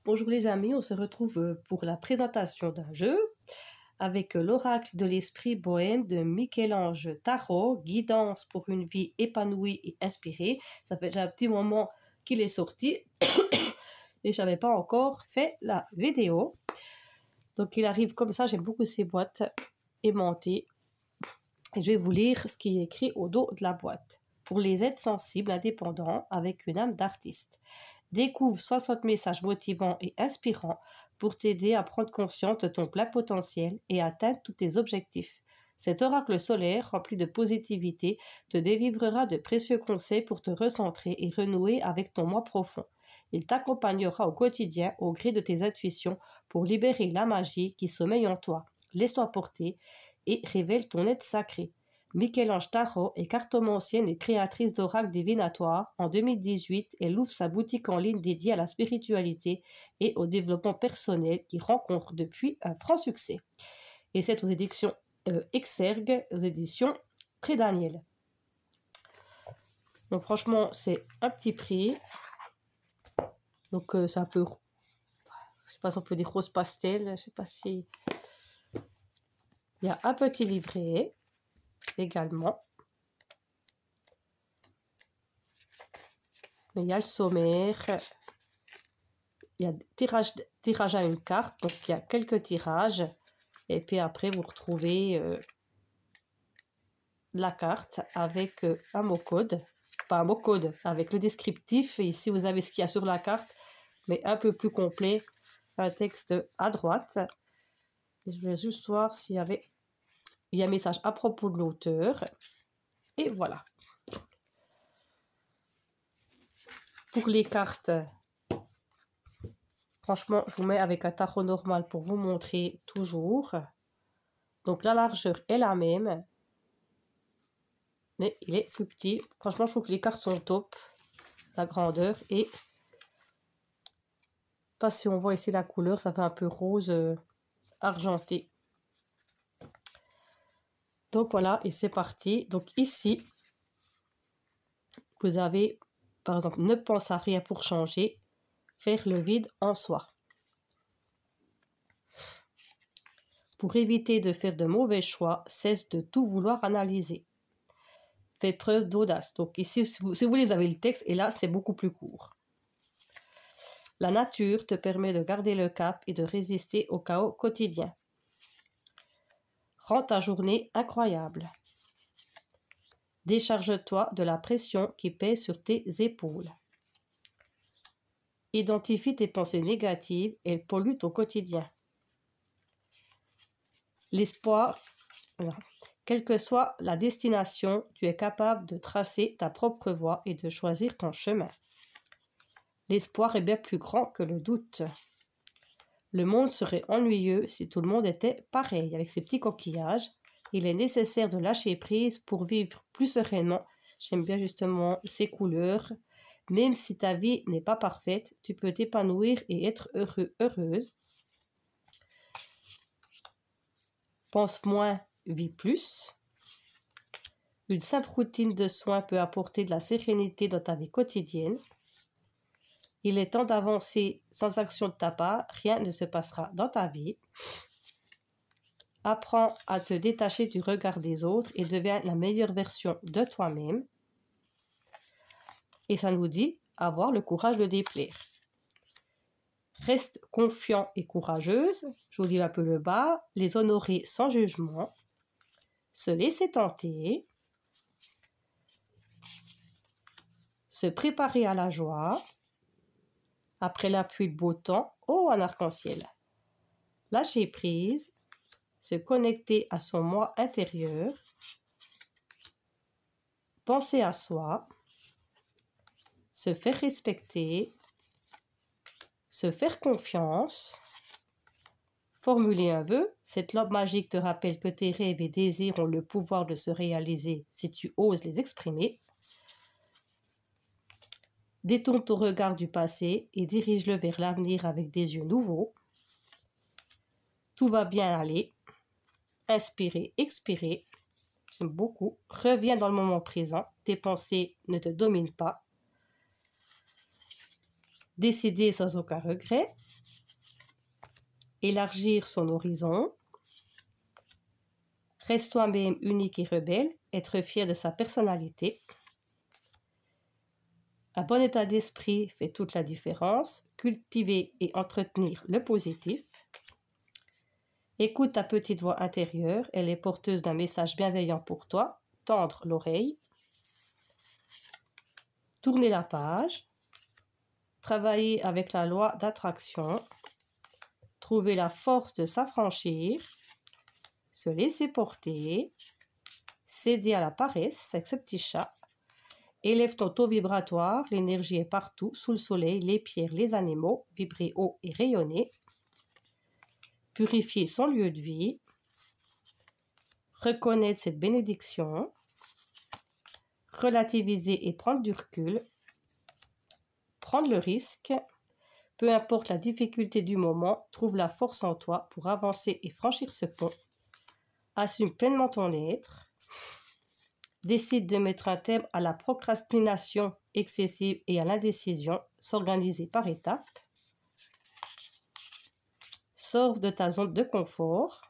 Bonjour les amis, on se retrouve pour la présentation d'un jeu avec l'oracle de l'esprit bohème de Michel-Ange Tarot, guidance pour une vie épanouie et inspirée. Ça fait déjà un petit moment qu'il est sorti et je n'avais pas encore fait la vidéo. Donc il arrive comme ça, j'aime beaucoup ces boîtes aimantées. Et je vais vous lire ce qui est écrit au dos de la boîte. Pour les êtres sensibles, indépendants, avec une âme d'artiste. Découvre 60 messages motivants et inspirants pour t'aider à prendre conscience de ton plein potentiel et atteindre tous tes objectifs. Cet oracle solaire rempli de positivité te délivrera de précieux conseils pour te recentrer et renouer avec ton moi profond. Il t'accompagnera au quotidien au gré de tes intuitions pour libérer la magie qui sommeille en toi. Laisse-toi porter et révèle ton être sacré. Michel-Ange Tarot est cartomancienne et créatrice d'oracles divinatoires. En 2018, elle ouvre sa boutique en ligne dédiée à la spiritualité et au développement personnel qui rencontre depuis un franc succès. Et c'est aux éditions Exergue, aux éditions Pré Daniel. Donc franchement, c'est un petit prix. Donc c'est un peu, je sais pas si on peut dire rose pastel, je sais pas si... Il y a un petit livret également. Mais il y a le sommaire. Il y a tirage à une carte. Donc il y a quelques tirages. Et puis après, vous retrouvez la carte avec un mot-code. Pas un mot-code, avec le descriptif. Et ici, vous avez ce qu'il y a sur la carte, mais un peu plus complet. Un texte à droite. Et je vais juste voir s'il y avait... Il y a un message à propos de l'auteur. Et voilà. Pour les cartes, franchement, je vous mets avec un tarot normal pour vous montrer toujours. Donc la largeur est la même. Mais il est plus petit. Franchement, je trouve que les cartes sont top. La grandeur. Et pas si on voit ici la couleur, ça fait un peu rose argenté. Donc voilà, et c'est parti. Donc ici, vous avez, par exemple, ne pense à rien pour changer. Faire le vide en soi. Pour éviter de faire de mauvais choix, cesse de tout vouloir analyser. Fais preuve d'audace. Donc ici, si vous voulez, vous avez le texte et là, c'est beaucoup plus court. La nature te permet de garder le cap et de résister au chaos quotidien. Rends ta journée incroyable. Décharge-toi de la pression qui pèse sur tes épaules. Identifie tes pensées négatives, elles polluent ton quotidien. L'espoir, quelle que soit la destination, tu es capable de tracer ta propre voie et de choisir ton chemin. L'espoir est bien plus grand que le doute. Le monde serait ennuyeux si tout le monde était pareil, avec ces petits coquillages. Il est nécessaire de lâcher prise pour vivre plus sereinement. J'aime bien justement ces couleurs. Même si ta vie n'est pas parfaite, tu peux t'épanouir et être heureuse. Pense moins, vis plus. Une simple routine de soins peut apporter de la sérénité dans ta vie quotidienne. Il est temps d'avancer sans action de ta part, rien ne se passera dans ta vie. Apprends à te détacher du regard des autres et deviens la meilleure version de toi-même. Et ça nous dit avoir le courage de déplaire. Reste confiant et courageuse, je vous lis un peu le bas, les honorer sans jugement, se laisser tenter, se préparer à la joie, après la pluie de beau temps, oh un arc-en-ciel, lâcher prise, se connecter à son moi intérieur, penser à soi, se faire respecter, se faire confiance, formuler un vœu. Cette lampe magique te rappelle que tes rêves et désirs ont le pouvoir de se réaliser si tu oses les exprimer. Détourne ton regard du passé et dirige-le vers l'avenir avec des yeux nouveaux. Tout va bien aller. Inspirer, expirer. J'aime beaucoup. Reviens dans le moment présent. Tes pensées ne te dominent pas. Décider sans aucun regret. Élargir son horizon. Reste toi-même unique et rebelle. Être fier de sa personnalité. Un bon état d'esprit fait toute la différence. Cultiver et entretenir le positif. Écoute ta petite voix intérieure. Elle est porteuse d'un message bienveillant pour toi. Tendre l'oreille. Tourner la page. Travailler avec la loi d'attraction. Trouver la force de s'affranchir. Se laisser porter. Céder à la paresse avec ce petit chat. Élève ton taux vibratoire. L'énergie est partout, sous le soleil, les pierres, les animaux. Vibrer haut et rayonner. Purifier son lieu de vie. Reconnaître cette bénédiction. Relativiser et prendre du recul. Prendre le risque. Peu importe la difficulté du moment, trouve la force en toi pour avancer et franchir ce pont. Assume pleinement ton être. Décide de mettre un terme à la procrastination excessive et à l'indécision. S'organiser par étapes. Sors de ta zone de confort.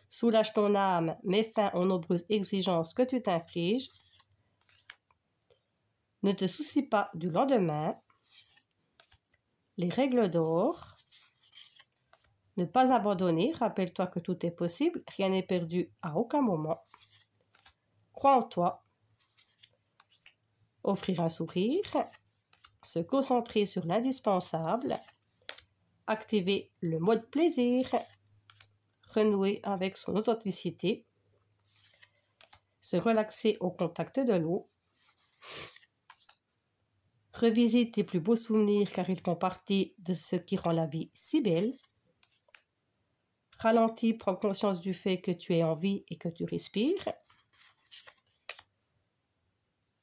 Soulage ton âme, mets fin aux nombreuses exigences que tu t'infliges. Ne te soucie pas du lendemain. Les règles d'or. Ne pas abandonner, rappelle-toi que tout est possible, rien n'est perdu à aucun moment. Crois en toi. Offrir un sourire. Se concentrer sur l'indispensable. Activer le mode plaisir. Renouer avec son authenticité. Se relaxer au contact de l'eau. Revisite tes plus beaux souvenirs car ils font partie de ce qui rend la vie si belle. Ralentis, prends conscience du fait que tu es en vie et que tu respires.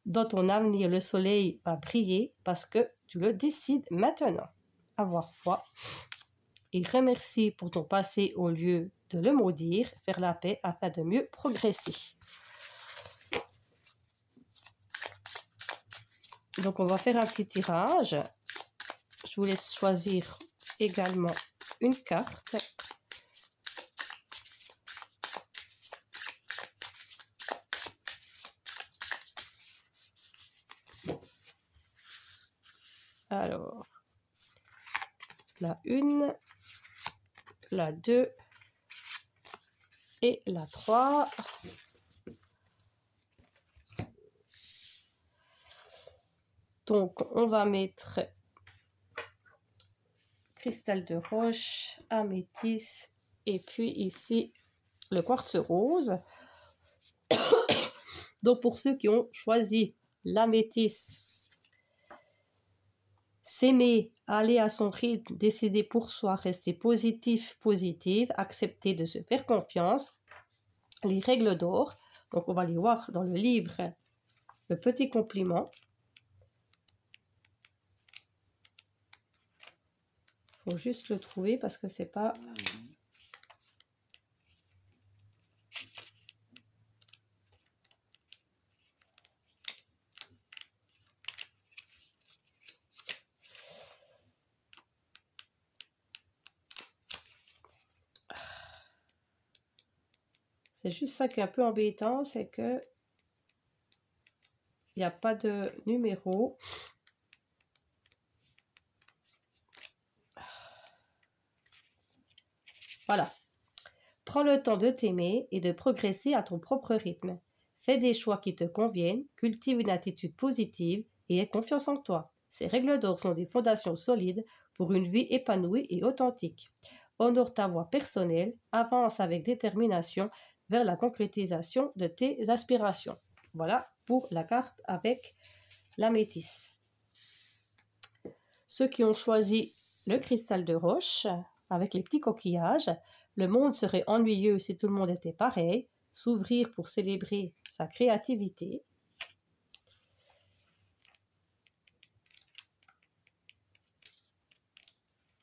Dans ton avenir, le soleil va briller parce que tu le décides maintenant. Avoir foi. Et remercie pour ton passé au lieu de le maudire. Faire la paix afin de mieux progresser. Donc, on va faire un petit tirage. Je vous laisse choisir également une carte. Alors, la 1, la 2 et la 3. Donc, on va mettre cristal de roche, améthyste et puis ici le quartz rose. Donc, pour ceux qui ont choisi l'améthyste, s'aimer, aller à son rythme, décider pour soi, rester positif, positive, accepter de se faire confiance. Les règles d'or, donc on va les voir dans le livre, le petit compliment. Il faut juste le trouver parce que c'est pas... C'est juste ça qui est un peu embêtant, c'est que il n'y a pas de numéro. Voilà. Prends le temps de t'aimer et de progresser à ton propre rythme. Fais des choix qui te conviennent, cultive une attitude positive et aie confiance en toi. Ces règles d'or sont des fondations solides pour une vie épanouie et authentique. Honore ta voix personnelle, avance avec détermination vers la concrétisation de tes aspirations. Voilà pour la carte avec l'améthyste. Ceux qui ont choisi le cristal de roche avec les petits coquillages, le monde serait ennuyeux si tout le monde était pareil. S'ouvrir pour célébrer sa créativité.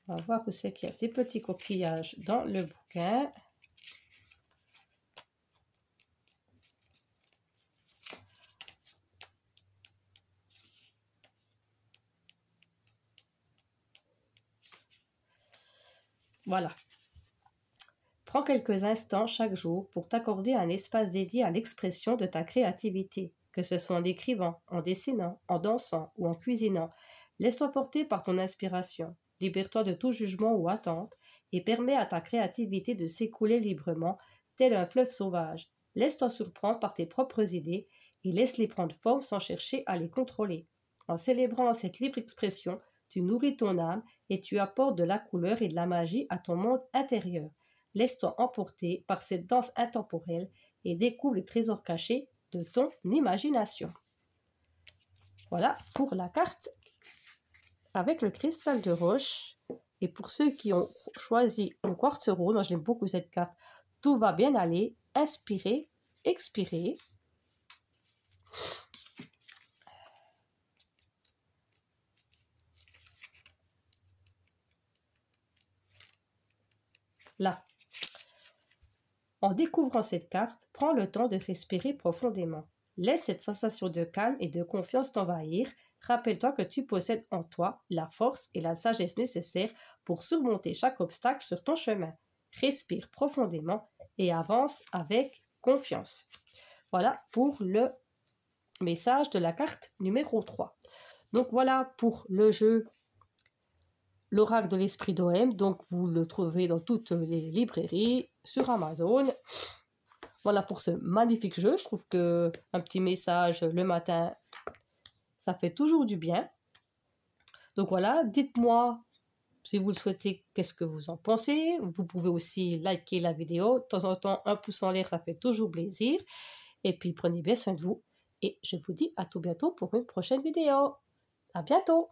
On va voir où c'est qu'il y a ces petits coquillages dans le bouquin. Voilà. Prends quelques instants chaque jour pour t'accorder un espace dédié à l'expression de ta créativité, que ce soit en écrivant, en dessinant, en dansant ou en cuisinant. Laisse-toi porter par ton inspiration. Libère-toi de tout jugement ou attente et permets à ta créativité de s'écouler librement, tel un fleuve sauvage. Laisse-toi surprendre par tes propres idées et laisse-les prendre forme sans chercher à les contrôler. En célébrant cette libre expression, tu nourris ton âme et tu apportes de la couleur et de la magie à ton monde intérieur. Laisse-toi emporter par cette danse intemporelle et découvre les trésors cachés de ton imagination. Voilà pour la carte avec le cristal de roche. Et pour ceux qui ont choisi le quartz rose, moi j'aime beaucoup cette carte. Tout va bien aller. Inspirez, expirez. Là. En découvrant cette carte, prends le temps de respirer profondément. Laisse cette sensation de calme et de confiance t'envahir. Rappelle-toi que tu possèdes en toi la force et la sagesse nécessaires pour surmonter chaque obstacle sur ton chemin. Respire profondément et avance avec confiance. Voilà pour le message de la carte numéro 3. Donc voilà pour le jeu L'Oracle de l'Esprit d'OM. Donc vous le trouvez dans toutes les librairies, sur Amazon. Voilà pour ce magnifique jeu. Je trouve que un petit message le matin, ça fait toujours du bien. Donc voilà, dites-moi si vous le souhaitez, qu'est-ce que vous en pensez. Vous pouvez aussi liker la vidéo. De temps en temps, un pouce en l'air, ça fait toujours plaisir. Et puis prenez bien soin de vous. Et je vous dis à tout bientôt pour une prochaine vidéo. À bientôt!